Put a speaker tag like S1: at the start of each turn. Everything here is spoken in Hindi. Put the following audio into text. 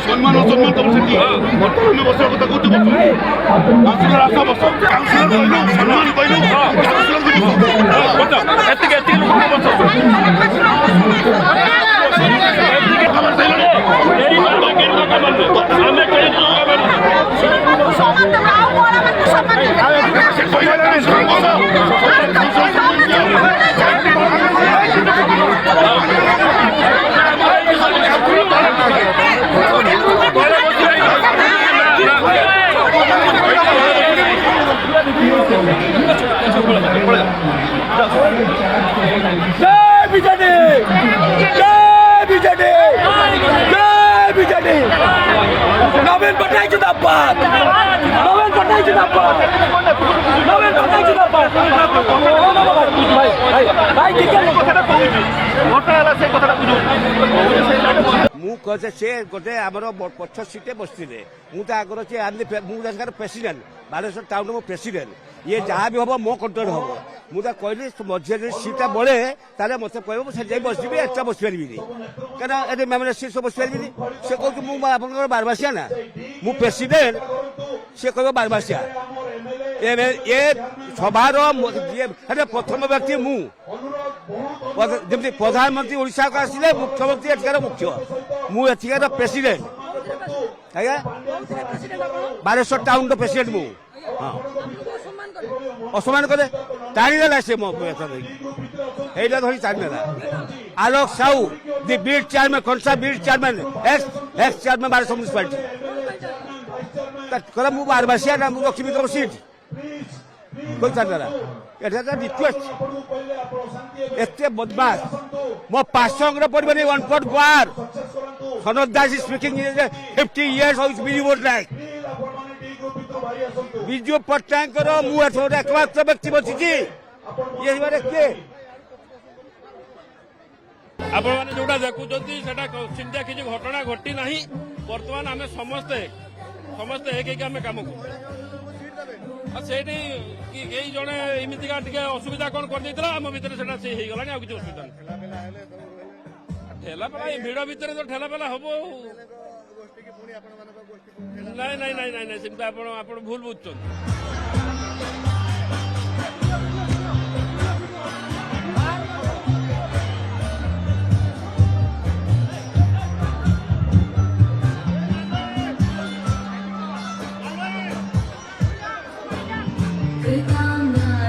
S1: সম্মান অসম্মান তো বলছে কি বর্তমানে বসার কথা করতে বলছো কাউন্সিলর আসা বসো কাউন্সিলর কইলো সম্মান কইলো কাউন্সিলর কি বলছো এতিকে লোক বলছো খবর চাইলো এই বাগের কথা বলছো আমি কই তো সম্মান তো নাও বলা মানে সম্মান সে কইলো না
S2: नवीन पटनायक जिंदाबाद नवीन पटनायक जिंदाबाद नवीन पटनायक जिंदाबाद भाई ठीक है वोटर आला से कथा बुझो मु कहे से गोटे आमर पछ सीटे बसते मुझे आगर से मुझे प्रेसिडेंट बालेश्वर टाउन मो प्रेसिडेंट ये जहाँ भी हम मो कंट्रोल हम मुझे कहली मझे सीटा बढ़े ताले मत कह जाए बसबी एटा बस पारि क्या मेमोरियल सीट सब बस पारि से कह मुझे बारबासिया ना मु प्रेसिडेंट से कह बारबासिया ये सभार प्रथम व्यक्ति मुझे प्रधानमंत्री ओडिशा को आसिले मुख्यमंत्री एठिकार मुख्य मुझे प्रेसिडेंट आज्ञा बालेश्वर टाउन प्रेसिडेंट मु असमान करे टाणीदेला से मोटा धरी टाणीदेला Alok Sahu the beat chairman कंसा beat chairman ex chairman Baleshwar municipality कहला मु बारबासिया ना मु लक्ष्मी कम सीट कोई टाणीदेला एटा रिक्वेस्ट एते बदमाश मो 500 अंग्र पड़बनी 1 बार Sanad Das is speaking 50 years of Biju Patnaik Biju Patnaik एकमात्र व्यक्ति बची किए
S3: आपण मैंने जोटा देखुं सिंधिया किसी घटना घटी ना बर्तमान आम समस्ते समस्ते एक आम कम कर जड़े एमतीका असुविधा कौन कर आम भितर से गला किसी असुविधा ठेला पेला भिड़ भितर तो ठेला पेला हम नाई नाई नाई नाई नाई सेमती आपण भूल बुझुछन
S4: Good night.